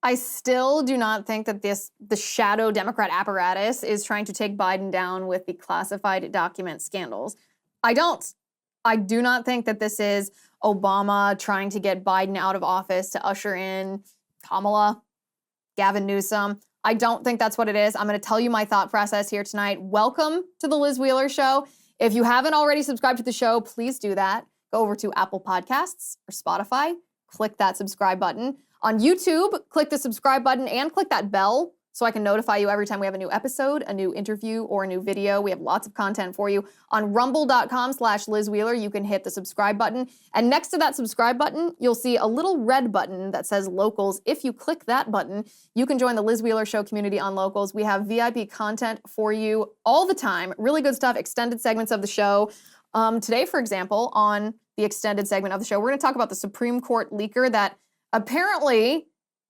I still do not think that the shadow Democrat apparatus is trying to take Biden down with the classified document scandals. I don't. I do not think that this is Obama trying to get Biden out of office to usher in Kamala, Gavin Newsom. I don't think that's what it is. I'm going to tell you my thought process here tonight. Welcome to the Liz Wheeler Show. If you haven't already subscribed to the show, please do that. Go over to Apple Podcasts or Spotify, click that subscribe button. On YouTube, click the subscribe button and click that bell so I can notify you every time we have a new episode, a new interview, or a new video. We have lots of content for you. On rumble.com/Liz Wheeler, you can hit the subscribe button. And next to that subscribe button, you'll see a little red button that says Locals. If you click that button, you can join the Liz Wheeler Show community on Locals. We have VIP content for you all the time. Really good stuff, extended segments of the show. Today, for example, on the extended segment of the show, we're going to talk about the Supreme Court leaker that apparently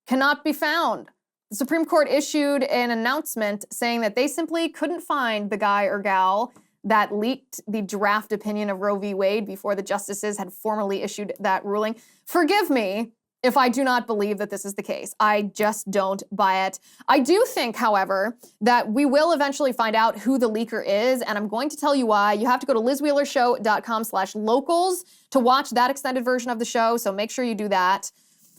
cannot be found. The Supreme Court issued an announcement saying that they simply couldn't find the guy or gal that leaked the draft opinion of Roe v. Wade before the justices had formally issued that ruling. Forgive me if I do not believe that this is the case. I just don't buy it. I do think, however, that we will eventually find out who the leaker is, and I'm going to tell you why. You have to go to lizwheelershow.com/locals to watch that extended version of the show, so make sure you do that.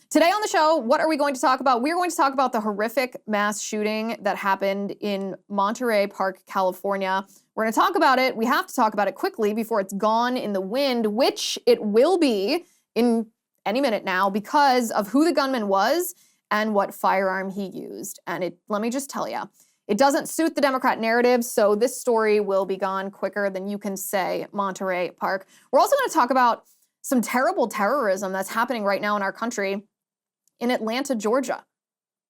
Today on the show, what are we going to talk about? We're going to talk about the horrific mass shooting that happened in Monterey Park, California. We're going to talk about it. We have to talk about it quickly before it's gone in the wind, which it will be in any minute now because of who the gunman was and what firearm he used. And let me just tell you, it doesn't suit the Democrat narrative, so this story will be gone quicker than you can say Monterey Park. We're also going to talk about some terrible terrorism that's happening right now in our country in Atlanta, Georgia.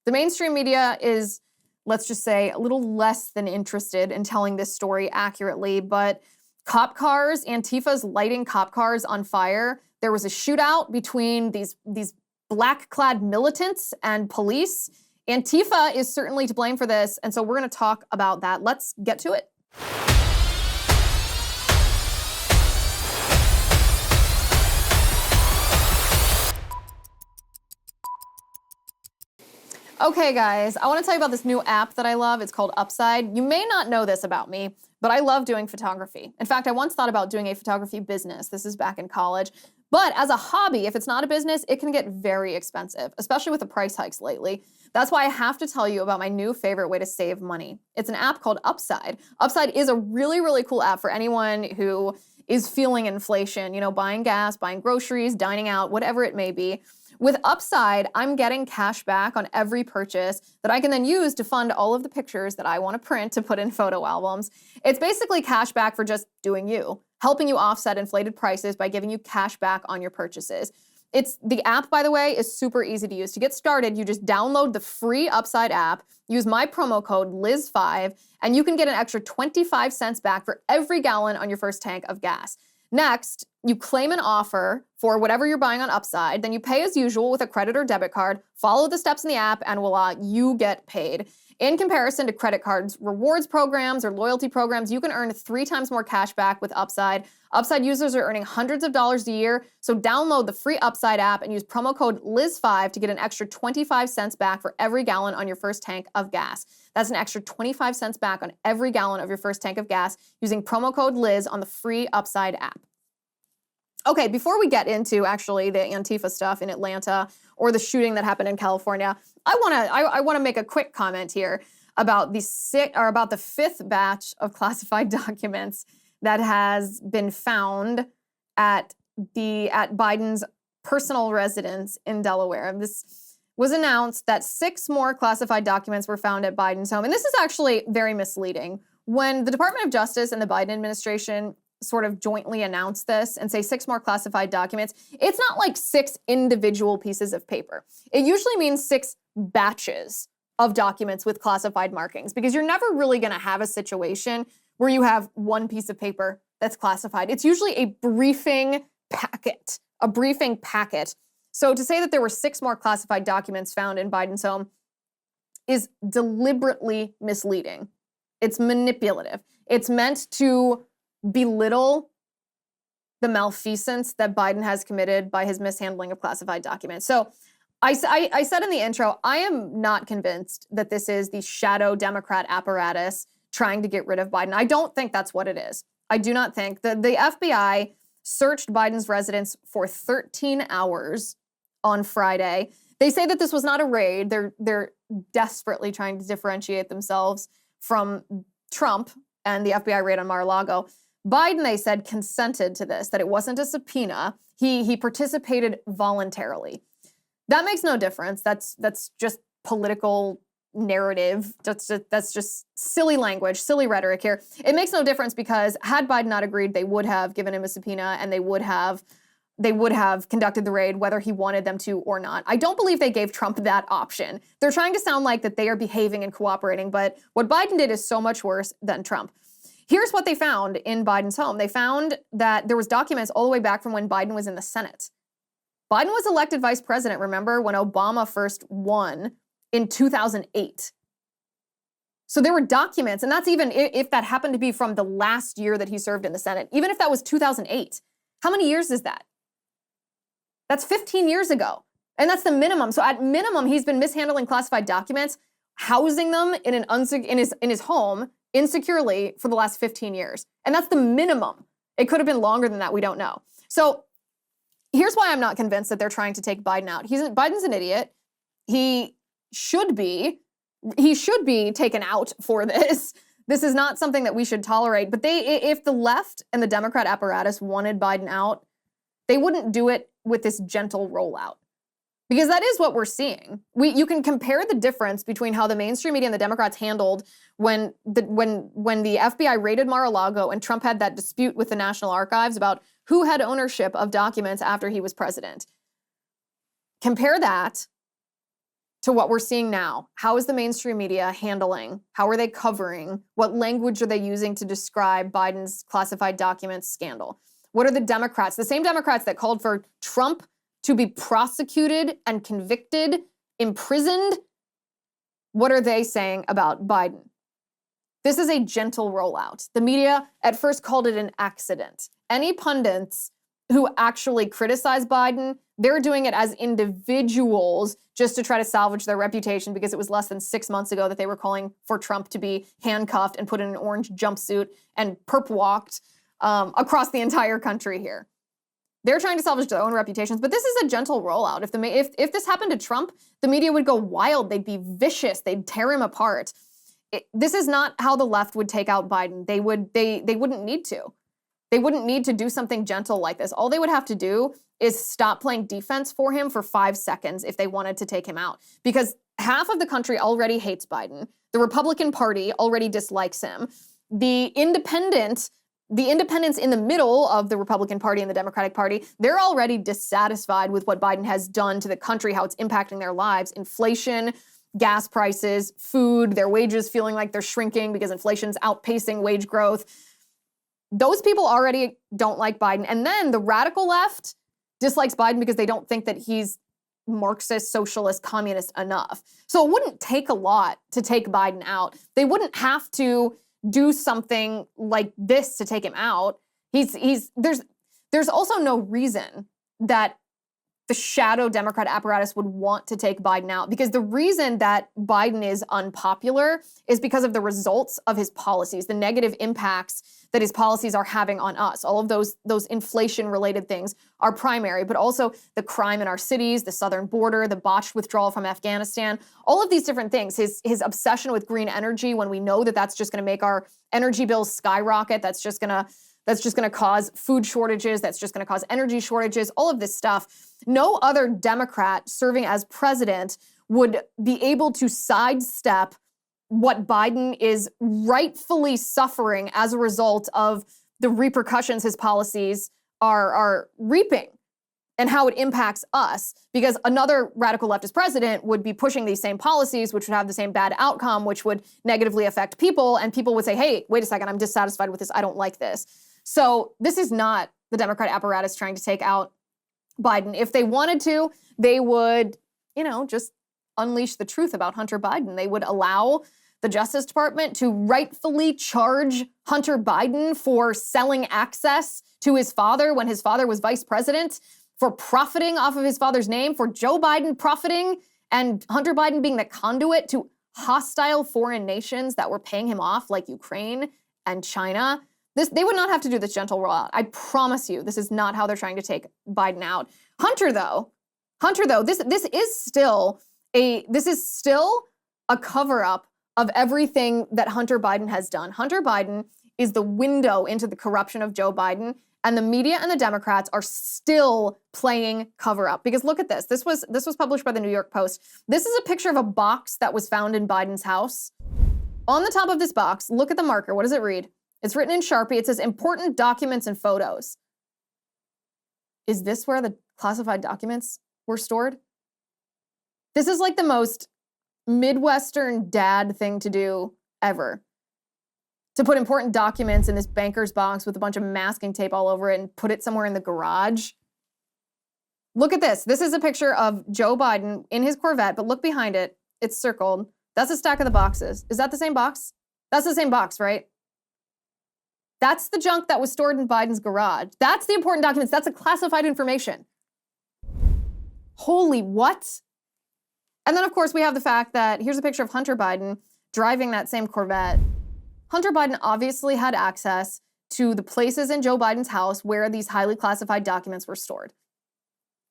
The mainstream media is, let's just say, a little less than interested in telling this story accurately, but cop cars, Antifa's lighting cop cars on fire. There was a shootout between these black-clad militants and police. Antifa is certainly to blame for this, and so we're going to talk about that. Let's get to it. Okay, guys, I want to tell you about this new app that I love. It's called Upside. You may not know this about me, but I love doing photography. In fact, I once thought about doing a photography business. This is back in college. But as a hobby, if it's not a business, it can get very expensive, especially with the price hikes lately. That's why I have to tell you about my new favorite way to save money. It's an app called Upside. Upside is a really, really cool app for anyone who is feeling inflation, buying gas, buying groceries, dining out, whatever it may be. With Upside, I'm getting cash back on every purchase that I can then use to fund all of the pictures that I want to print to put in photo albums. It's basically cash back for just doing you, helping you offset inflated prices by giving you cash back on your purchases. The app, by the way, is super easy to use. To get started, you just download the free Upside app, use my promo code LIZ5, and you can get an extra 25 cents back for every gallon on your first tank of gas. Next, you claim an offer for whatever you're buying on Upside, then you pay as usual with a credit or debit card, follow the steps in the app, and voila, you get paid. In comparison to credit cards, rewards programs, or loyalty programs, you can earn 3 times more cash back with Upside. Upside users are earning hundreds of dollars a year, so download the free Upside app and use promo code LIZ5 to get an extra 25 cents back for every gallon on your first tank of gas. That's an extra 25 cents back on every gallon of your first tank of gas using promo code Liz on the free Upside app. Okay, before we get into actually the Antifa stuff in Atlanta or the shooting that happened in California, I want to make a quick comment here about the 5th batch of classified documents that has been found at Biden's personal residence in Delaware. This was announced that 6 more classified documents were found at Biden's home, and this is actually very misleading. When the Department of Justice and the Biden administration sort of jointly announce this and say 6 more classified documents, it's not like 6 individual pieces of paper. It usually means 6 batches of documents with classified markings, because you're never really going to have a situation where you have one piece of paper that's classified. It's usually a briefing packet. So to say that there were 6 more classified documents found in Biden's home is deliberately misleading. It's manipulative. It's meant to belittle the malfeasance that Biden has committed by his mishandling of classified documents. So I said in the intro, I am not convinced that this is the shadow Democrat apparatus trying to get rid of Biden. I don't think that's what it is. I do not think. The FBI searched Biden's residence for 13 hours on Friday. They say that this was not a raid. They're desperately trying to differentiate themselves from Trump and the FBI raid on Mar-a-Lago. Biden, they said, consented to this, that it wasn't a subpoena. He participated voluntarily. That makes no difference. That's just political narrative. That's just silly language, silly rhetoric here. It makes no difference because had Biden not agreed, they would have given him a subpoena and they would have conducted the raid whether he wanted them to or not. I don't believe they gave Trump that option. They're trying to sound like that they are behaving and cooperating, but what Biden did is so much worse than Trump. Here's what they found in Biden's home. They found that there was documents all the way back from when Biden was in the Senate. Biden was elected vice president, remember, when Obama first won in 2008. So there were documents, and that's even if that happened to be from the last year that he served in the Senate, even if that was 2008. How many years is that? That's 15 years ago, and that's the minimum. So at minimum, he's been mishandling classified documents, housing them in his home insecurely for the last 15 years. And that's the minimum. It could have been longer than that. We don't know. So here's why I'm not convinced that they're trying to take Biden out. Biden's an idiot. He should be taken out for this. This is not something that we should tolerate. But if the left and the Democrat apparatus wanted Biden out, they wouldn't do it with this gentle rollout. Because that is what we're seeing. You can compare the difference between how the mainstream media and the Democrats handled when the FBI raided Mar-a-Lago and Trump had that dispute with the National Archives about who had ownership of documents after he was president. Compare that to what we're seeing now. How is the mainstream media handling? How are they covering? What language are they using to describe Biden's classified documents scandal? What are the Democrats, the same Democrats that called for Trump to be prosecuted and convicted, imprisoned? What are they saying about Biden? This is a gentle rollout. The media at first called it an accident. Any pundits who actually criticize Biden, they're doing it as individuals just to try to salvage their reputation because it was less than 6 months ago that they were calling for Trump to be handcuffed and put in an orange jumpsuit and perp walked across the entire country here. They're trying to salvage their own reputations, but this is a gentle rollout. If this happened to Trump, the media would go wild. They'd be vicious. They'd tear him apart. This is not how the left would take out Biden. They wouldn't need to. They wouldn't need to do something gentle like this. All they would have to do is stop playing defense for him for 5 seconds if they wanted to take him out. Because half of the country already hates Biden. The Republican Party already dislikes him. The independents in the middle of the Republican Party and the Democratic Party, they're already dissatisfied with what Biden has done to the country, how it's impacting their lives. Inflation, gas prices, food, their wages feeling like they're shrinking because inflation's outpacing wage growth. Those people already don't like Biden. And then the radical left dislikes Biden because they don't think that he's Marxist, socialist, communist enough. So it wouldn't take a lot to take Biden out. They wouldn't have to do something like this to take him out. There's also no reason that the shadow Democrat apparatus would want to take Biden out, because the reason that Biden is unpopular is because of the results of his policies, the negative impacts that his policies are having on us. All of those inflation-related things are primary, but also the crime in our cities, the southern border, the botched withdrawal from Afghanistan, all of these different things. His obsession with green energy, when we know that that's just going to make our energy bills skyrocket, that's just going to cause food shortages, that's just going to cause energy shortages, all of this stuff. No other Democrat serving as president would be able to sidestep what Biden is rightfully suffering as a result of the repercussions his policies are reaping and how it impacts us. Because another radical leftist president would be pushing these same policies, which would have the same bad outcome, which would negatively affect people. And people would say, hey, wait a second, I'm dissatisfied with this. I don't like this. So this is not the Democrat apparatus trying to take out Biden. If they wanted to, they would, just unleash the truth about Hunter Biden. They would allow the Justice Department to rightfully charge Hunter Biden for selling access to his father when his father was vice president, for profiting off of his father's name, for Joe Biden profiting and Hunter Biden being the conduit to hostile foreign nations that were paying him off, like Ukraine and China. They would not have to do this gentle rollout. I promise you, this is not how they're trying to take Biden out. Hunter, though, this is still a cover-up of everything that Hunter Biden has done. Hunter Biden is the window into the corruption of Joe Biden, and the media and the Democrats are still playing cover-up. Because look at this. This was published by the New York Post. This is a picture of a box that was found in Biden's house. On the top of this box, look at the marker. What does it read? It's written in Sharpie. It says important documents and photos. Is this where the classified documents were stored? This is like the most Midwestern dad thing to do ever. To put important documents in this banker's box with a bunch of masking tape all over it and put it somewhere in the garage. Look at this. This is a picture of Joe Biden in his Corvette, but look behind it. It's circled. That's a stack of the boxes. Is that the same box? That's the same box, right? That's the junk that was stored in Biden's garage. That's the important documents. That's the classified information. Holy what? And then, of course, we have the fact that here's a picture of Hunter Biden driving that same Corvette. Hunter Biden obviously had access to the places in Joe Biden's house where these highly classified documents were stored.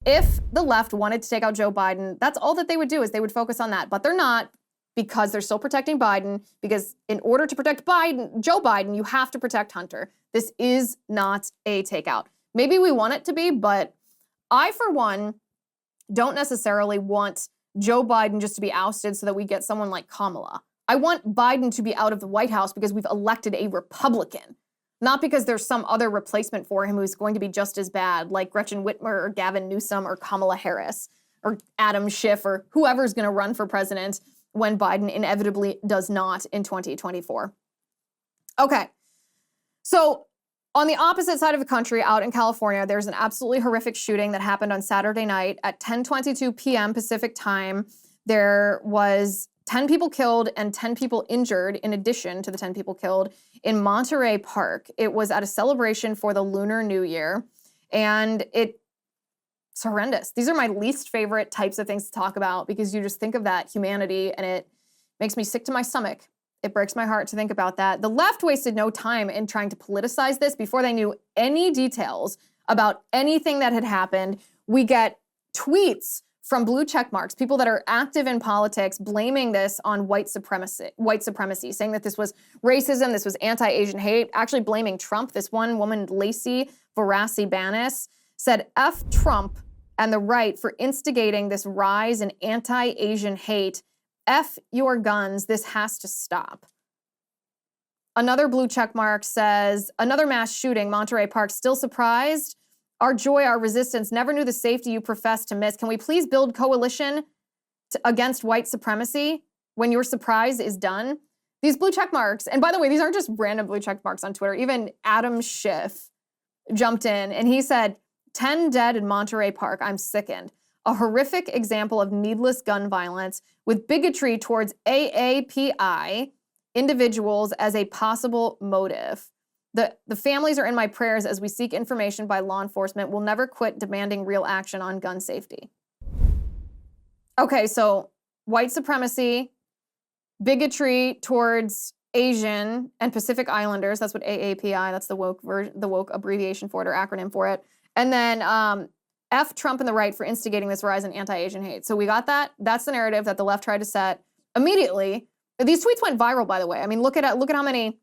If the left wanted to take out Joe Biden, that's all that they would do is they would focus on that. But they're not, because they're still protecting Biden, because in order to protect Joe Biden, you have to protect Hunter. This is not a takeout. Maybe we want it to be, but I, for one, don't necessarily want Joe Biden just to be ousted so that we get someone like Kamala. I want Biden to be out of the White House because we've elected a Republican, not because there's some other replacement for him who's going to be just as bad, like Gretchen Whitmer or Gavin Newsom or Kamala Harris or Adam Schiff or whoever's going to run for president when Biden inevitably does not in 2024. Okay, so on the opposite side of the country, out in California, there's an absolutely horrific shooting that happened on Saturday night at 10:22 p.m. Pacific time. There was 10 people killed and 10 people injured, in addition to the 10 people killed, in Monterey Park. It was at a celebration for the Lunar New Year, and it's horrendous. These are my least favorite types of things to talk about because you just think of that humanity and it makes me sick to my stomach. It breaks my heart to think about that. The left wasted no time in trying to politicize this before they knew any details about anything that had happened. We get tweets from blue check marks, people that are active in politics, blaming this on white supremacy, saying that this was racism, this was anti-Asian hate, actually blaming Trump. This one woman, Lacey Varasi-Banis, said, F Trump and the right for instigating this rise in anti-Asian hate. F your guns, this has to stop. Another blue check mark says, another mass shooting, Monterey Park, still surprised? Our joy, our resistance, never knew the safety you profess to miss. Can we please build coalition against white supremacy when your surprise is done? These blue check marks, and by the way, these aren't just random blue check marks on Twitter. Even Adam Schiff jumped in and he said, 10 dead in Monterey Park, I'm sickened. A horrific example of needless gun violence with bigotry towards AAPI individuals as a possible motive. The families are in my prayers as we seek information by law enforcement. We'll never quit demanding real action on gun safety. Okay, so white supremacy, bigotry towards Asian and Pacific Islanders, that's what AAPI, that's the woke abbreviation for it or acronym for it. And then F Trump and the right for instigating this rise in anti-Asian hate. So we got that. That's the narrative that the left tried to set immediately. These tweets went viral, by the way. I mean, look at how many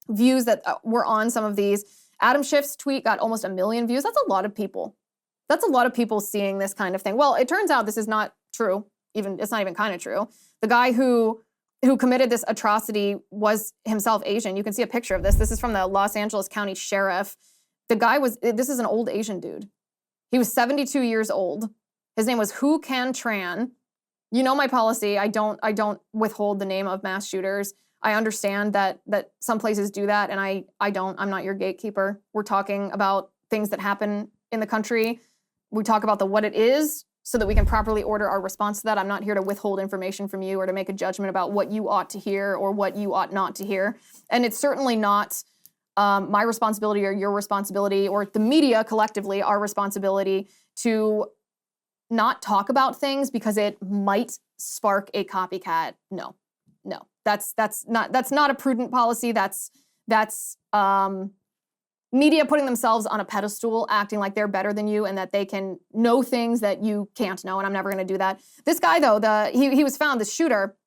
views that were on some of these. Adam Schiff's tweet got almost 1 million views. That's a lot of people. That's a lot of people seeing this kind of thing. Well, it turns out this is not true. It's not even kind of true. The guy who committed this atrocity was himself Asian. You can see a picture of this. This is from the Los Angeles County Sheriff. This is an old Asian dude. He was 72 years old. His name was Hu Can Tran. You know my policy. I don't withhold the name of mass shooters. I understand that some places do that, and I don't. I'm not your gatekeeper. We're talking about things that happen in the country. We talk about what it is so that we can properly order our response to that. I'm not here to withhold information from you or to make a judgment about what you ought to hear or what you ought not to hear. And it's certainly not my responsibility or your responsibility or the media collectively, our responsibility to not talk about things because it might spark a copycat. No, that's not a prudent policy. That's media putting themselves on a pedestal, acting like they're better than you and that they can know things that you can't know, and I'm never gonna do that. This guy though, he was found, the shooter,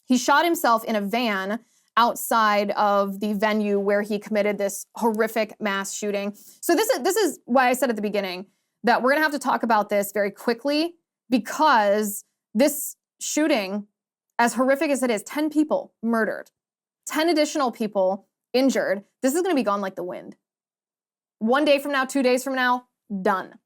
he shot himself in a van outside of the venue where he committed this horrific mass shooting. So this is why I said at the beginning that we're gonna have to talk about this very quickly, because this shooting, as horrific as it is, 10 people murdered, 10 additional people injured, this is gonna be gone like the wind. 1 day from now, 2 days from now, done.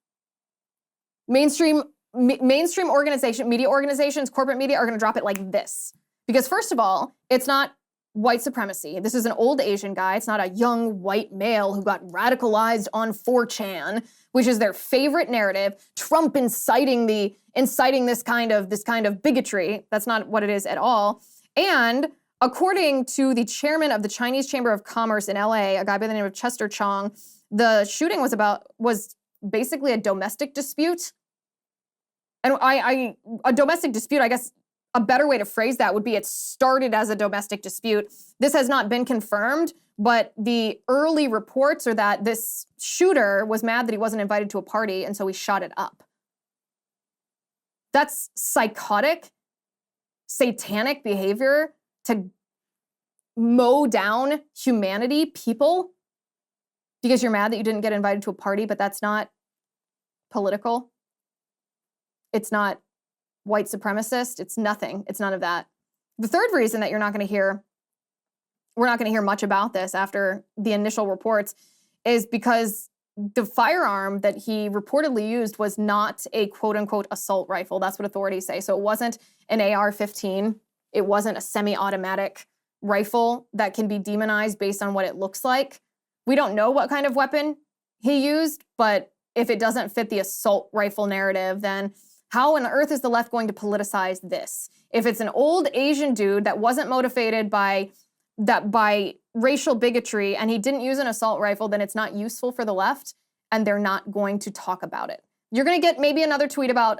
Mainstream organization, media organizations, corporate media are gonna drop it like this. Because first of all, it's not white supremacy. This is an old Asian guy. It's not a young white male who got radicalized on 4chan, which is their favorite narrative. Trump inciting this kind of bigotry. That's not what it is at all. And according to the chairman of the Chinese Chamber of Commerce in LA, a guy by the name of Chester Chong, the shooting was basically a domestic dispute. And a domestic dispute, I guess a better way to phrase that would be it started as a domestic dispute. This has not been confirmed, but the early reports are that this shooter was mad that he wasn't invited to a party, and so he shot it up. That's psychotic, satanic behavior to mow down humanity, people, because you're mad that you didn't get invited to a party, but that's not political. It's not white supremacist. It's nothing. It's none of that. The third reason that we're not going to hear much about this after the initial reports is because the firearm that he reportedly used was not a quote-unquote assault rifle. That's what authorities say. So it wasn't an AR-15. It wasn't a semi-automatic rifle that can be demonized based on what it looks like. We don't know what kind of weapon he used, but if it doesn't fit the assault rifle narrative, then how on earth is the left going to politicize this? If it's an old Asian dude that wasn't motivated by racial bigotry and he didn't use an assault rifle, then it's not useful for the left and they're not going to talk about it. You're going to get maybe another tweet about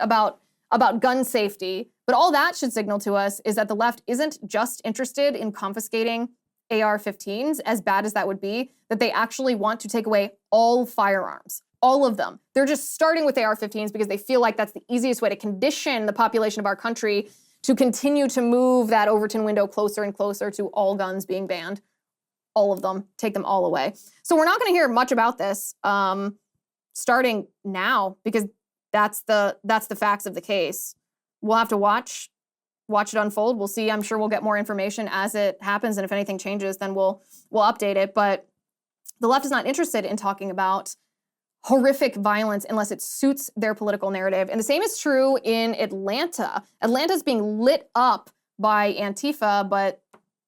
gun safety, but all that should signal to us is that the left isn't just interested in confiscating AR-15s, as bad as that would be, that they actually want to take away all firearms. All of them. They're just starting with AR-15s because they feel like that's the easiest way to condition the population of our country to continue to move that Overton window closer and closer to all guns being banned. All of them. Take them all away. So we're not going to hear much about this starting now, because that's the facts of the case. We'll have to watch it unfold. We'll see. I'm sure we'll get more information as it happens, and if anything changes, then we'll update it. But the left is not interested in talking about horrific violence unless it suits their political narrative. And the same is true in Atlanta. Atlanta's being lit up by Antifa, but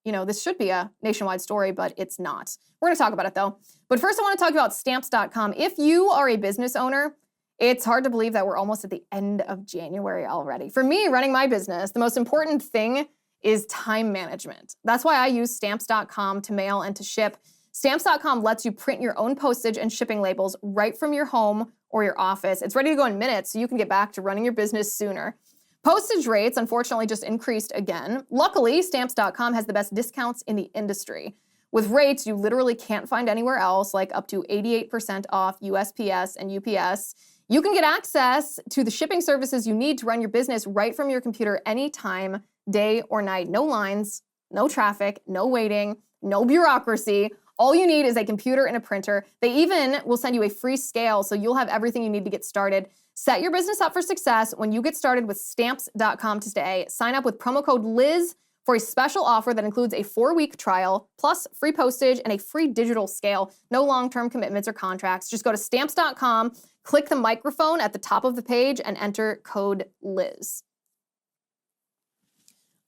this should be a nationwide story, but it's not. We're gonna talk about it though. But first I wanna talk about stamps.com. If you are a business owner, it's hard to believe that we're almost at the end of January already. For me, running my business, the most important thing is time management. That's why I use stamps.com to mail and to ship. Stamps.com lets you print your own postage and shipping labels right from your home or your office. It's ready to go in minutes, so you can get back to running your business sooner. Postage rates, unfortunately, just increased again. Luckily, Stamps.com has the best discounts in the industry. With rates you literally can't find anywhere else, like up to 88% off USPS and UPS. You can get access to the shipping services you need to run your business right from your computer anytime, day or night. No lines, no traffic, no waiting, no bureaucracy. All you need is a computer and a printer. They even will send you a free scale, so you'll have everything you need to get started. Set your business up for success when you get started with Stamps.com today. Sign up with promo code Liz for a special offer that includes a 4-week trial, plus free postage and a free digital scale. No long-term commitments or contracts. Just go to Stamps.com, click the microphone at the top of the page, and enter code Liz.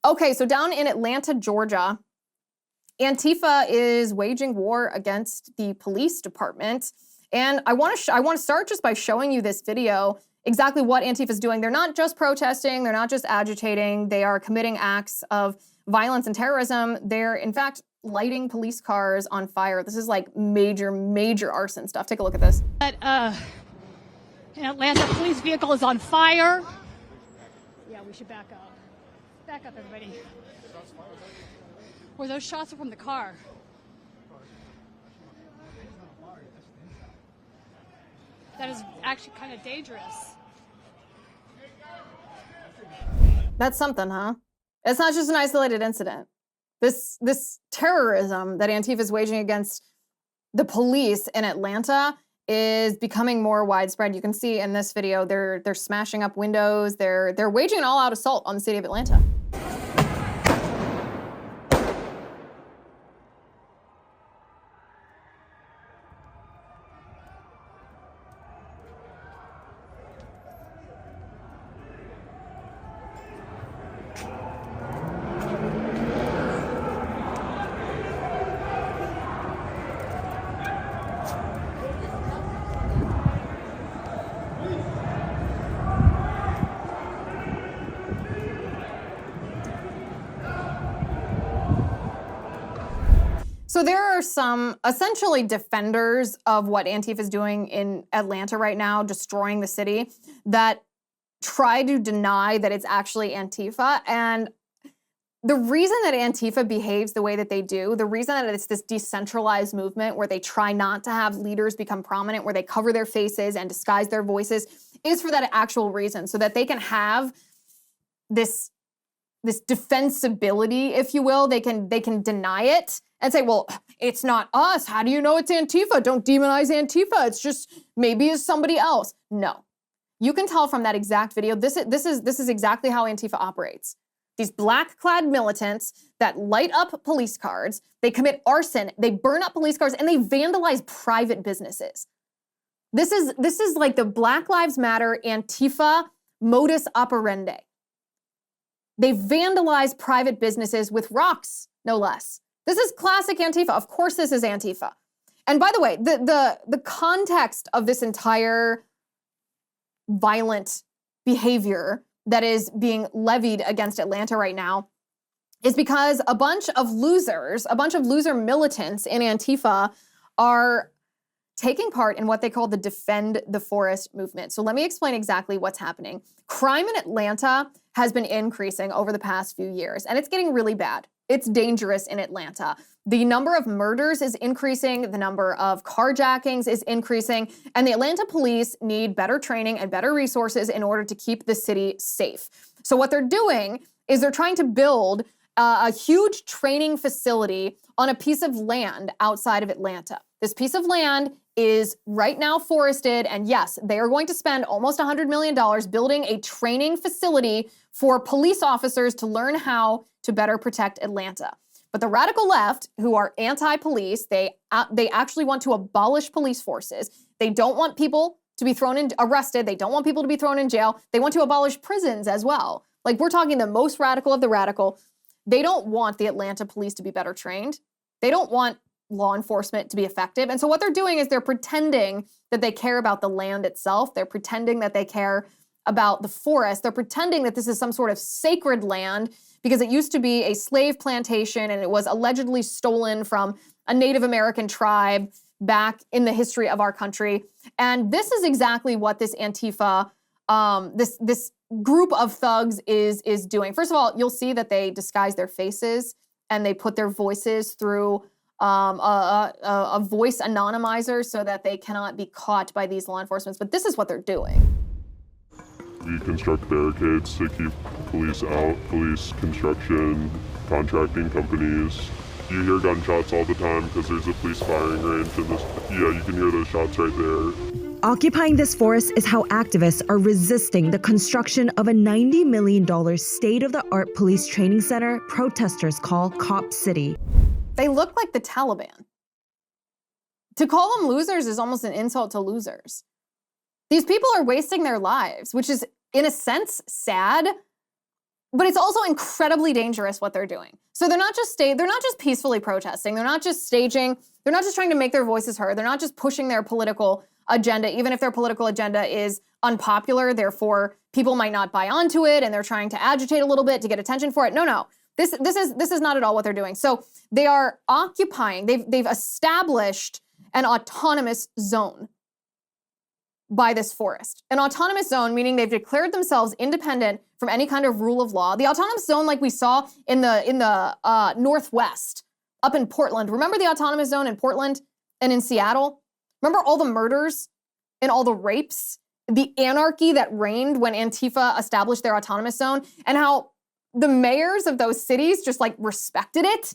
Okay, so down in Atlanta, Georgia, Antifa is waging war against the police department. And I want to start just by showing you this video, exactly what Antifa is doing. They're not just protesting, they're not just agitating, they are committing acts of violence and terrorism. They're, in fact, lighting police cars on fire. This is like major, major arson stuff. Take a look at this. But An Atlanta police vehicle is on fire. Yeah, we should back up. Back up, everybody. Or those shots are from the car. That is actually kind of dangerous. That's something, huh? It's not just an isolated incident. This terrorism that Antifa is waging against the police in Atlanta is becoming more widespread. You can see in this video, they're smashing up windows. They're waging an all-out assault on the city of Atlanta. So there are some essentially defenders of what Antifa is doing in Atlanta right now, destroying the city, that try to deny that it's actually Antifa. And the reason that Antifa behaves the way that they do, the reason that it's this decentralized movement where they try not to have leaders become prominent, where they cover their faces and disguise their voices, is for that actual reason, so that they can have this defensibility, if you will. They can deny it and say, well, it's not us. How do you know it's Antifa? Don't demonize Antifa. It's just, maybe it's somebody else. No. You can tell from that exact video, this is exactly how Antifa operates. These black-clad militants that light up police cars, they commit arson, they burn up police cars, and they vandalize private businesses. This is like the Black Lives Matter Antifa modus operandi. They vandalize private businesses with rocks, no less. This is classic Antifa. Of course this is Antifa. And by the way, the context of this entire violent behavior that is being levied against Atlanta right now is because a bunch of loser militants in Antifa are taking part in what they call the Defend the Forest movement. So let me explain exactly what's happening. Crime in Atlanta has been increasing over the past few years, and it's getting really bad. It's dangerous in Atlanta. The number of murders is increasing, the number of carjackings is increasing, and the Atlanta police need better training and better resources in order to keep the city safe. So what they're doing is they're trying to build a huge training facility on a piece of land outside of Atlanta. This piece of land is right now forested, and yes, they are going to spend almost $100 million building a training facility for police officers to learn how to better protect Atlanta. But the radical left, who are anti-police, they actually want to abolish police forces. They don't want people to be arrested. They don't want people to be thrown in jail. They want to abolish prisons as well. Like, we're talking the most radical of the radical. They don't want the Atlanta police to be better trained. They don't want law enforcement to be effective. And so what they're doing is they're pretending that they care about the land itself. They're pretending that they care about the forest. They're pretending that this is some sort of sacred land because it used to be a slave plantation and it was allegedly stolen from a Native American tribe back in the history of our country. And this is exactly what this Antifa, this group of thugs is doing. First of all, you'll see that they disguise their faces and they put their voices through a voice anonymizer so that they cannot be caught by these law enforcement. But this is what they're doing. We construct barricades to keep police out, police, construction, contracting companies. You hear gunshots all the time because there's a police firing range in this. Yeah, you can hear those shots right there. Occupying this forest is how activists are resisting the construction of a $90 million state-of-the-art police training center protesters call Cop City. They look like the Taliban. To call them losers is almost an insult to losers. These people are wasting their lives, which is, in a sense, sad, but it's also incredibly dangerous what they're doing. So they're not just peacefully protesting. They're not just staging. They're not just trying to make their voices heard. They're not just pushing their political agenda, even if their political agenda is unpopular. Therefore, people might not buy onto it, and they're trying to agitate a little bit to get attention for it. No. This is not at all what they're doing. So they are occupying. They've established an autonomous zone. by this forest. An autonomous zone, meaning they've declared themselves independent from any kind of rule of law. The autonomous zone, like we saw in the Northwest, up in Portland. Remember the autonomous zone in Portland and in Seattle? Remember all the murders and all the rapes, the anarchy that reigned when Antifa established their autonomous zone, and how the mayors of those cities just like respected it?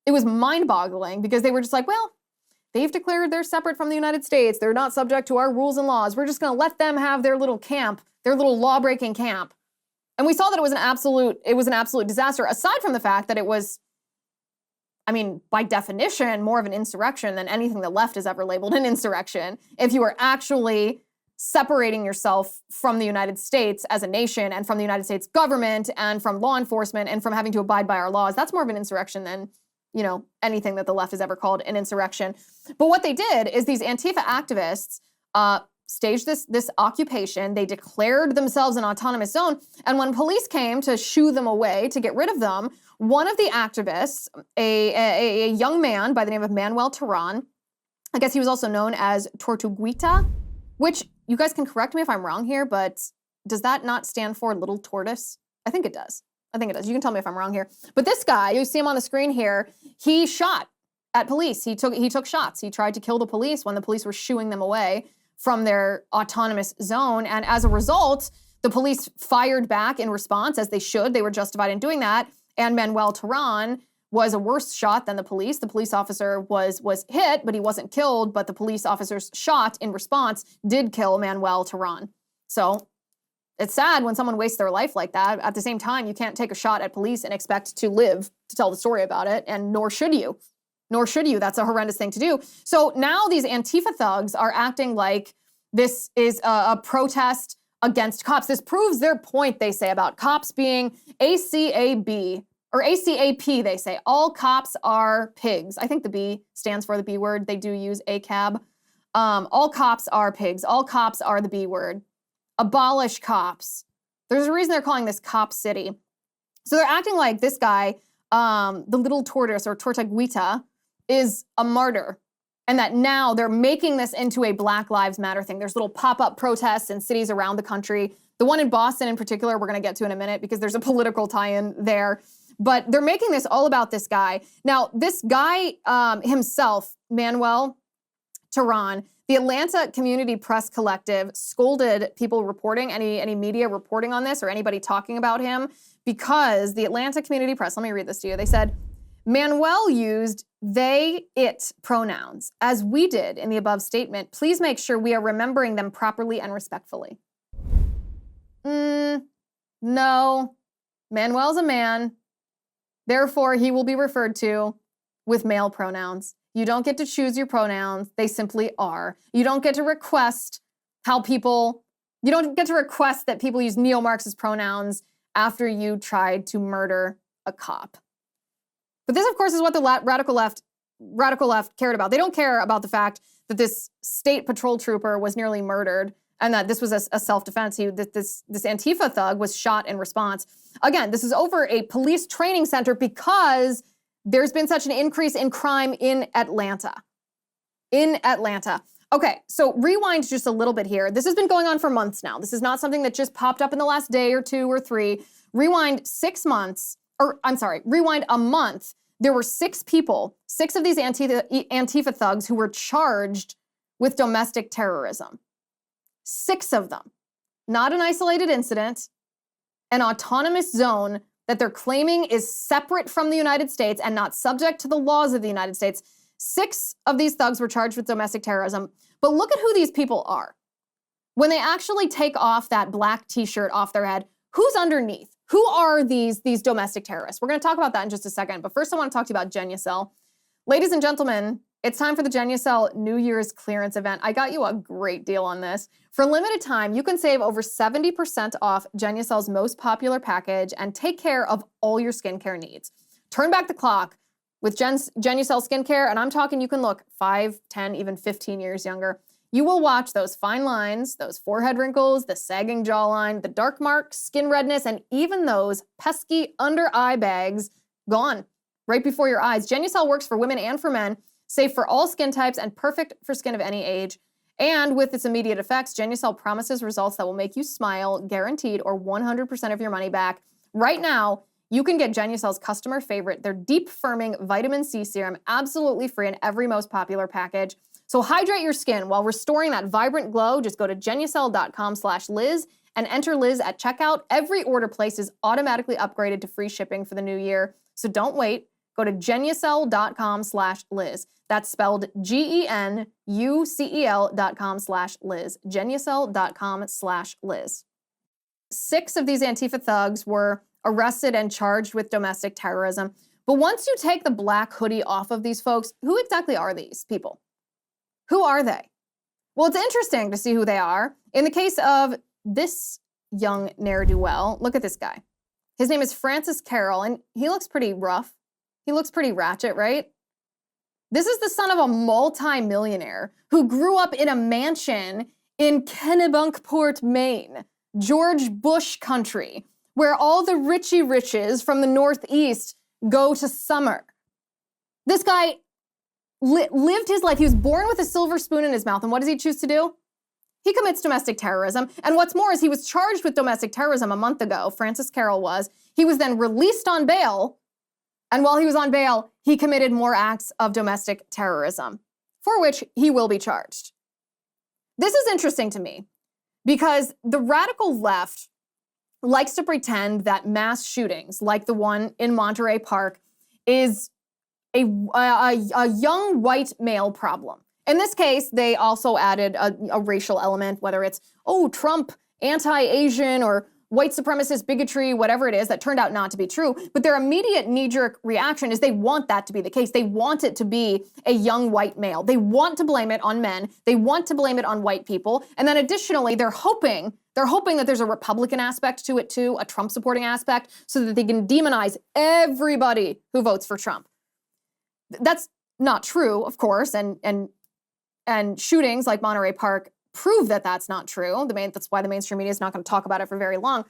It was mind-boggling because they were just like, well, they've declared they're separate from the United States. They're not subject to our rules and laws. We're just going to let them have their little camp, their little law-breaking camp. And we saw that it was an absolute disaster, aside from the fact that it was, I mean, by definition, more of an insurrection than anything the left has ever labeled an insurrection. If you are actually separating yourself from the United States as a nation and from the United States government and from law enforcement and from having to abide by our laws, that's more of an insurrection than, you know, anything that the left has ever called an insurrection. But what they did is these Antifa activists staged this occupation. They declared themselves an autonomous zone. And when police came to shoo them away, to get rid of them, one of the activists, a young man by the name of Manuel Terran, I guess he was also known as Tortuguita, which you guys can correct me if I'm wrong here, but does that not stand for little tortoise? I think it does. I think it does. You can tell me if I'm wrong here. But this guy, you see him on the screen here, he shot at police. He took shots. He tried to kill the police when the police were shooing them away from their autonomous zone. And as a result, the police fired back in response, as they should. They were justified in doing that. And Manuel Terran was a worse shot than the police. The police officer was hit, but he wasn't killed. But the police officer's shot in response did kill Manuel Terran. So it's sad when someone wastes their life like that. At the same time, you can't take a shot at police and expect to live to tell the story about it, and nor should you. Nor should you. That's a horrendous thing to do. So now these Antifa thugs are acting like this is a protest against cops. This proves their point, they say, about cops being ACAB, or ACAP, they say. All cops are pigs. I think the B stands for the B word. They do use ACAB. All cops are pigs. All cops are the B word. Abolish cops. There's a reason they're calling this Cop City. So they're acting like this guy, the little tortoise or Tortuguita, is a martyr, and that now they're making this into a Black Lives Matter thing. There's little pop-up protests in cities around the country. The one in Boston in particular, we're going to get to in a minute because there's a political tie-in there. But they're making this all about this guy. Now, this guy himself, Manuel Terran, the Atlanta Community Press Collective scolded people reporting, any media reporting on this or anybody talking about him, because the Atlanta Community Press, let me read this to you. They said, Manuel used they, it pronouns, as we did in the above statement. Please make sure we are remembering them properly and respectfully. No. Manuel's a man. Therefore, he will be referred to with male pronouns. You don't get to choose your pronouns. They simply are. You don't get to request that people use neo-Marxist pronouns after you tried to murder a cop. But this, of course, is what the radical left cared about. They don't care about the fact that this state patrol trooper was nearly murdered and that this was a self-defense. This Antifa thug was shot in response. Again, this is over a police training center because there's been such an increase in crime in Atlanta. Okay, so rewind just a little bit here. This has been going on for months now. This is not something that just popped up in the last day or two or three. Rewind a month. There were 6 people, 6 of these Antifa thugs who were charged with domestic terrorism. 6 of them. Not an isolated incident, an autonomous zone that they're claiming is separate from the United States and not subject to the laws of the United States. 6 of these thugs were charged with domestic terrorism. But look at who these people are. When they actually take off that black t-shirt off their head, who's underneath? Who are these domestic terrorists? We're going to talk about that in just a second. But first, I want to talk to you about Genucel. Ladies and gentlemen, it's time for the Genucel New Year's clearance event. I got you a great deal on this. For a limited time, you can save over 70% off Genucel's most popular package and take care of all your skincare needs. Turn back the clock with Genucel skincare, and I'm talking you can look 5, 10, even 15 years younger. You will watch those fine lines, those forehead wrinkles, the sagging jawline, the dark marks, skin redness, and even those pesky under-eye bags gone right before your eyes. Genucel works for women and for men, safe for all skin types, and perfect for skin of any age. And with its immediate effects, Genucel promises results that will make you smile, guaranteed, or 100% of your money back. Right now, you can get Genucel's customer favorite, their deep firming vitamin C serum, absolutely free in every most popular package. So hydrate your skin while restoring that vibrant glow. Just go to Genucel.com/Liz and enter Liz at checkout. Every order placed is automatically upgraded to free shipping for the new year. So don't wait. Go to Genucel.com/Liz. That's spelled GENUCEL.com/Liz. Genucel.com/Liz. 6 of these Antifa thugs were arrested and charged with domestic terrorism. But once you take the black hoodie off of these folks, who exactly are these people? Who are they? Well, it's interesting to see who they are. In the case of this young ne'er-do-well, look at this guy. His name is Francis Carroll, and he looks pretty rough. He looks pretty ratchet, right? This is the son of a multi-millionaire who grew up in a mansion in Kennebunkport, Maine, George Bush country, where all the richy riches from the Northeast go to summer. This guy lived his life. He was born with a silver spoon in his mouth, and what does he choose to do? He commits domestic terrorism, and what's more is he was charged with domestic terrorism a month ago. Francis Carroll was. He was then released on bail, and while he was on bail, he committed more acts of domestic terrorism, for which he will be charged. This is interesting to me because the radical left likes to pretend that mass shootings, like the one in Monterey Park, is a young white male problem. In this case, they also added a racial element, whether it's, Trump, anti-Asian, or white supremacist bigotry, whatever it is, that turned out not to be true. But their immediate knee-jerk reaction is they want that to be the case. They want it to be a young white male. They want to blame it on men. They want to blame it on white people. And then additionally, they're hoping that there's a Republican aspect to it too, a Trump-supporting aspect, so that they can demonize everybody who votes for Trump. That's not true, of course, and shootings like Monterey Park prove that that's not true. That's why the mainstream media is not going to talk about it for very long.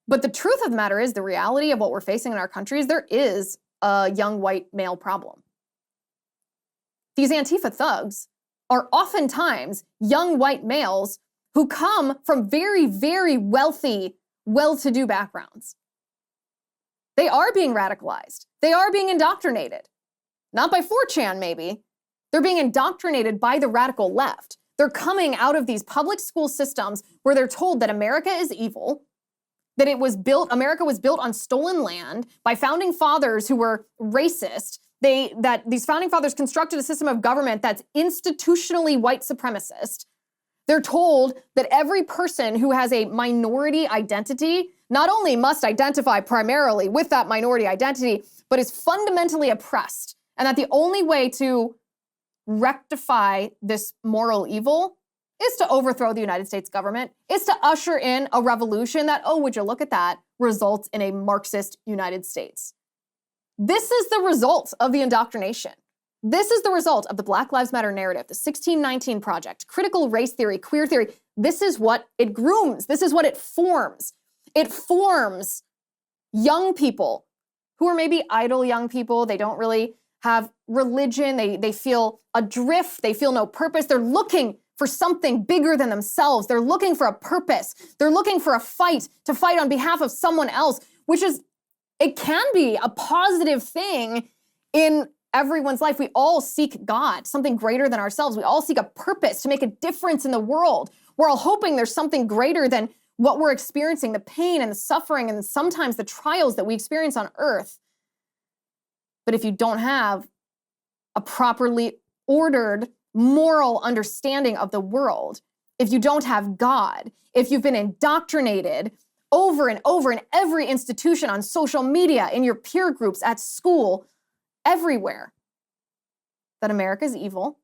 But the truth of the matter is, the reality of what we're facing in our country is there is a young white male problem. These Antifa thugs are oftentimes young white males who come from very, very wealthy, well-to-do backgrounds. They are being radicalized. They are being indoctrinated. Not by 4chan, maybe. They're being indoctrinated by the radical left. They're coming out of these public school systems where they're told that America is evil, that America was built on stolen land by founding fathers who were racist, that these founding fathers constructed a system of government that's institutionally white supremacist. They're told that every person who has a minority identity not only must identify primarily with that minority identity, but is fundamentally oppressed, and that the only way to rectify this moral evil is to overthrow the United States government, is to usher in a revolution that, would you look at that, results in a Marxist United States. This is the result of the indoctrination. This is the result of the Black Lives Matter narrative, the 1619 Project, critical race theory, queer theory. This is what it grooms. This is what it forms. It forms young people who are maybe idle young people. They don't really have religion. They feel adrift. They feel no purpose. They're looking for something bigger than themselves. They're looking for a purpose. They're looking for a fight, to fight on behalf of someone else, it can be a positive thing in everyone's life. We all seek God, something greater than ourselves. We all seek a purpose to make a difference in the world. We're all hoping there's something greater than what we're experiencing, the pain and the suffering and sometimes the trials that we experience on earth. But if you don't have a properly ordered moral understanding of the world, if you don't have God, if you've been indoctrinated over and over in every institution, on social media, in your peer groups, at school, everywhere, that America's evil,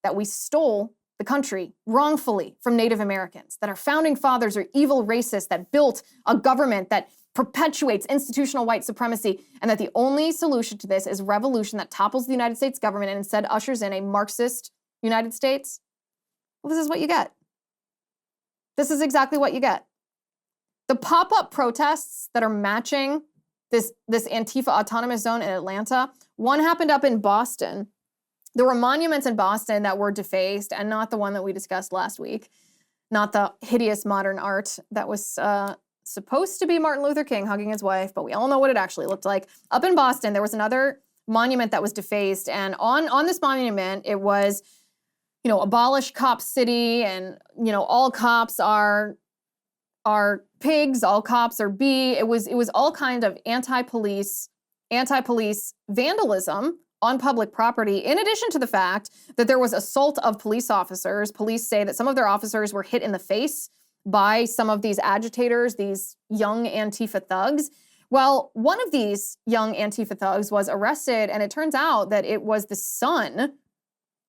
that we stole the country wrongfully from Native Americans, that our founding fathers are evil racists that built a government that perpetuates institutional white supremacy, and that the only solution to this is revolution that topples the United States government and instead ushers in a Marxist United States. Well, this is what you get. This is exactly what you get. The pop-up protests that are matching this Antifa autonomous zone in Atlanta, one happened up in Boston, There were monuments in Boston that were defaced, and not the one that we discussed last week, not the hideous modern art that was supposed to be Martin Luther King hugging his wife, but we all know what it actually looked like. Up in Boston, there was another monument that was defaced, and on this monument, it was, abolish Cop City, and, all cops are pigs, all cops are B. It was all kind of anti-police vandalism on public property, in addition to the fact that there was assault of police officers. Police say that some of their officers were hit in the face by some of these agitators, these young Antifa thugs. Well, one of these young Antifa thugs was arrested, and it turns out that it was the son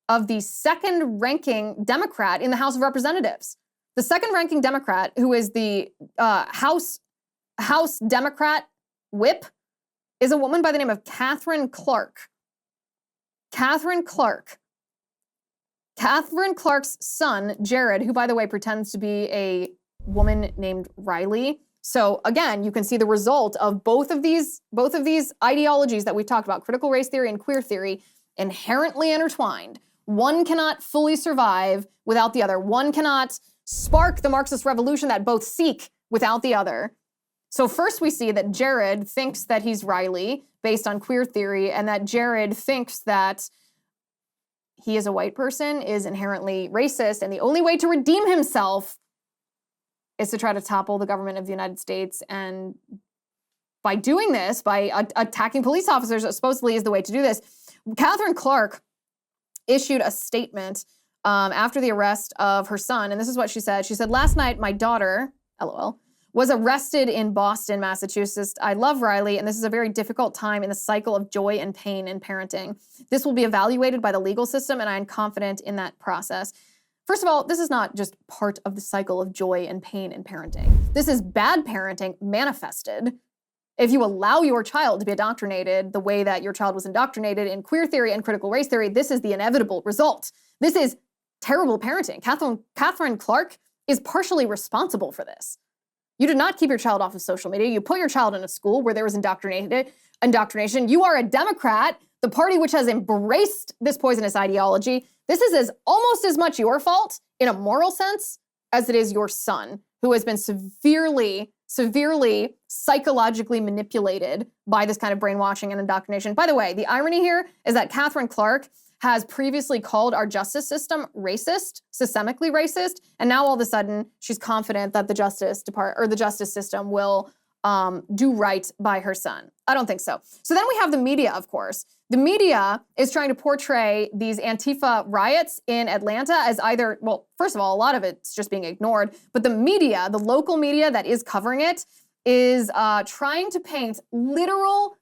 of the second-ranking Democrat in the House of Representatives. The second-ranking Democrat, who is the House Democrat whip, is a woman by the name of Catherine Clark. Catherine Clark's son, Jared, who, by the way, pretends to be a woman named Riley. So again, you can see the result of both of these ideologies that we've talked about, critical race theory and queer theory, inherently intertwined. One cannot fully survive without the other. One cannot spark the Marxist revolution that both seek without the other. So first we see that Jared thinks that he's Riley based on queer theory, and that Jared thinks that he as a white person is inherently racist, and the only way to redeem himself is to try to topple the government of the United States. And by doing this, by attacking police officers, supposedly is the way to do this. Catherine Clark issued a statement after the arrest of her son, and this is what she said. She said, "Last night, my daughter, LOL, was arrested in Boston, Massachusetts. I love Riley, and this is a very difficult time in the cycle of joy and pain in parenting. This will be evaluated by the legal system, and I am confident in that process." First of all, this is not just part of the cycle of joy and pain in parenting. This is bad parenting manifested. If you allow your child to be indoctrinated the way that your child was indoctrinated in queer theory and critical race theory, this is the inevitable result. This is terrible parenting. Catherine Clark is partially responsible for this. You did not keep your child off of social media. You put your child in a school where there was indoctrination. You are a Democrat, the party which has embraced this poisonous ideology. This is almost as much your fault in a moral sense as it is your son, who has been severely psychologically manipulated by this kind of brainwashing and indoctrination. By the way, the irony here is that Catherine Clark has previously called our justice system racist, systemically racist, and now all of a sudden she's confident that the justice system will do right by her son. I don't think so. So then we have the media, of course. The media is trying to portray these Antifa riots in Atlanta as either, well, first of all, a lot of it's just being ignored, but the media, the local media that is covering it, is trying to paint literal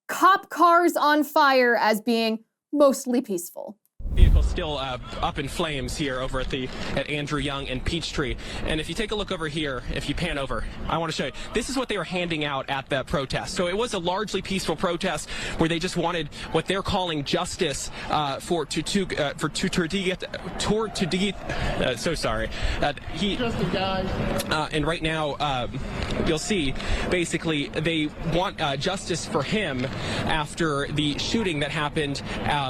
cop cars on fire as being mostly peaceful. Vehicle still up in flames here over at Andrew Young and Peachtree. And if you take a look over here, if you pan over, I want to show you. This is what they were handing out at the protest. So it was a largely peaceful protest where they just wanted what they're calling justice so sorry. And right now you'll see basically they want justice for him after the shooting that happened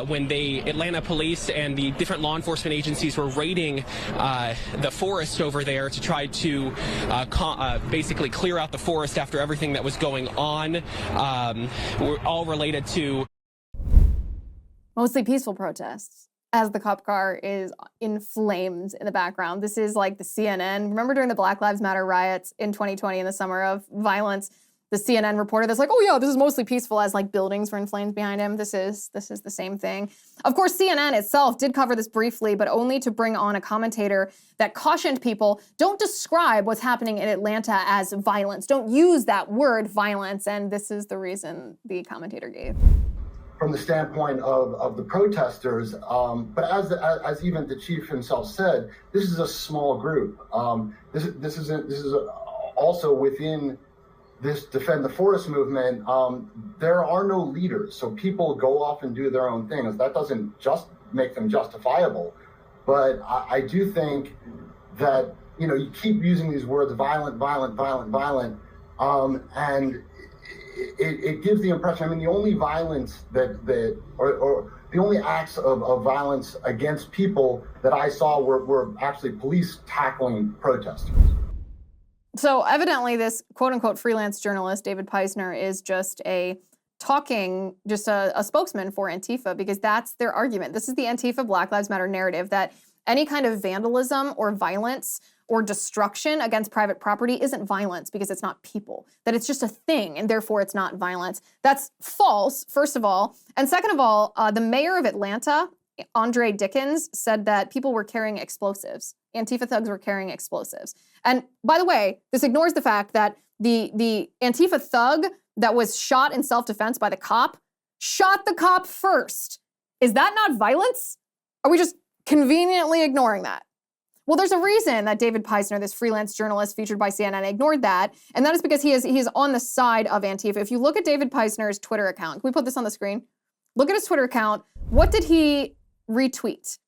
when Atlanta police and the different law enforcement agencies were raiding the forest over there to try to basically clear out the forest after everything that was going on. We're all related to mostly peaceful protests as the cop car is in flames in the background. This is like the CNN. Remember during the Black Lives Matter riots in 2020 in the summer of violence, the CNN reporter that's like, oh yeah, this is mostly peaceful, as like buildings were in flames behind him. This is the same thing. Of course, CNN itself did cover this briefly, but only to bring on a commentator that cautioned people, don't describe what's happening in Atlanta as violence. Don't use that word violence. And this is the reason the commentator gave. From the standpoint of the protesters, but as even the chief himself said, this is a small group. This is also within this Defend the Forest movement, there are no leaders. So people go off and do their own things. That doesn't just make them justifiable. But I do think that, you keep using these words, violent, and it gives the impression, I mean, the only violence or the only acts of violence against people that I saw were actually police tackling protesters. So evidently this quote unquote freelance journalist, David Peisner, is just a spokesman for Antifa, because that's their argument. This is the Antifa Black Lives Matter narrative, that any kind of vandalism or violence or destruction against private property isn't violence because it's not people, that it's just a thing and therefore it's not violence. That's false, first of all. And second of all, the mayor of Atlanta, Andre Dickens, said that people were carrying explosives. Antifa thugs were carrying explosives. And by the way, this ignores the fact that the Antifa thug that was shot in self-defense by the cop shot the cop first. Is that not violence? Are we just conveniently ignoring that? Well, there's a reason that David Peisner, this freelance journalist featured by CNN, ignored that, and that is because he is on the side of Antifa. If you look at David Peisner's Twitter account, can we put this on the screen? Look at his Twitter account. What did he retweet?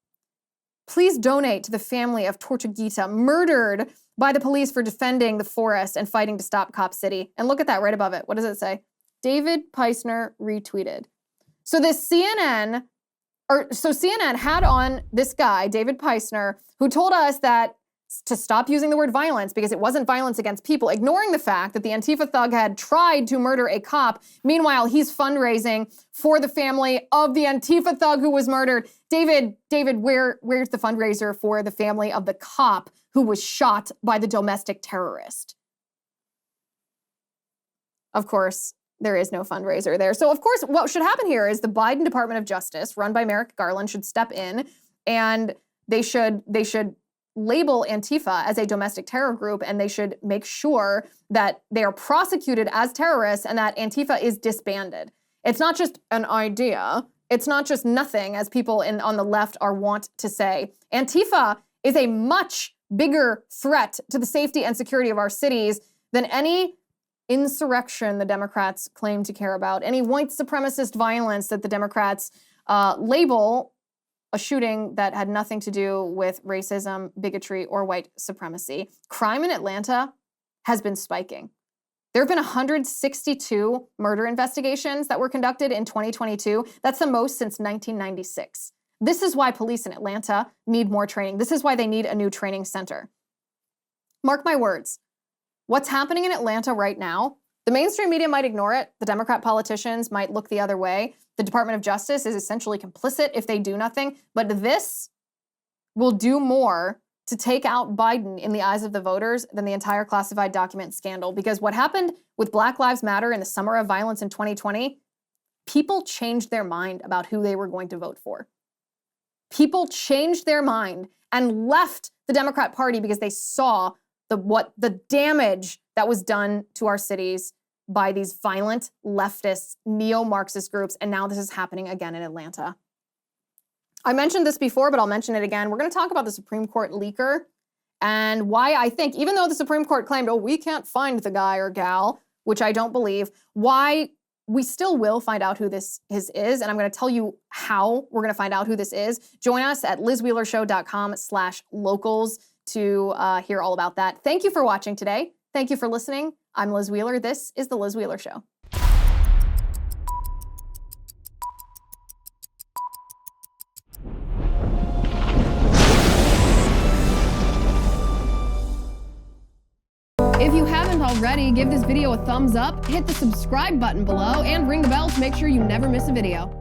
Please donate to the family of Tortuguita, murdered by the police for defending the forest and fighting to stop Cop City. And look at that right above it. What does it say? David Peisner retweeted. So CNN had on this guy, David Peisner, who told us that to stop using the word violence because it wasn't violence against people, ignoring the fact that the Antifa thug had tried to murder a cop. Meanwhile, he's fundraising for the family of the Antifa thug who was murdered. David, where's the fundraiser for the family of the cop who was shot by the domestic terrorist? Of course, there is no fundraiser there. So of course, what should happen here is the Biden Department of Justice, run by Merrick Garland, should step in, and they should label Antifa as a domestic terror group, and they should make sure that they are prosecuted as terrorists and that Antifa is disbanded. It's not just an idea. It's not just nothing, as people on the left are wont to say. Antifa is a much bigger threat to the safety and security of our cities than any insurrection the Democrats claim to care about, any white supremacist violence that the Democrats label a shooting that had nothing to do with racism, bigotry, or white supremacy. Crime in Atlanta has been spiking. There have been 162 murder investigations that were conducted in 2022. That's the most since 1996. This is why police in Atlanta need more training. This is why they need a new training center. Mark my words. What's happening in Atlanta right now, the mainstream media might ignore it. The Democrat politicians might look the other way. The Department of Justice is essentially complicit if they do nothing. But this will do more to take out Biden in the eyes of the voters than the entire classified document scandal. Because what happened with Black Lives Matter in the summer of violence in 2020, people changed their mind about who they were going to vote for. People changed their mind and left the Democrat Party because they saw the damage that was done to our cities by these violent leftist neo-Marxist groups, and now this is happening again in Atlanta. I mentioned this before, but I'll mention it again. We're going to talk about the Supreme Court leaker and why I think, even though the Supreme Court claimed, oh, we can't find the guy or gal, which I don't believe, why we still will find out who this is, and I'm going to tell you how we're going to find out who this is. Join us at lizwheelershow.com/locals to hear all about that. Thank you for watching today. Thank you for listening. I'm Liz Wheeler. This is The Liz Wheeler Show. If you haven't already, give this video a thumbs up, hit the subscribe button below, and ring the bell to make sure you never miss a video.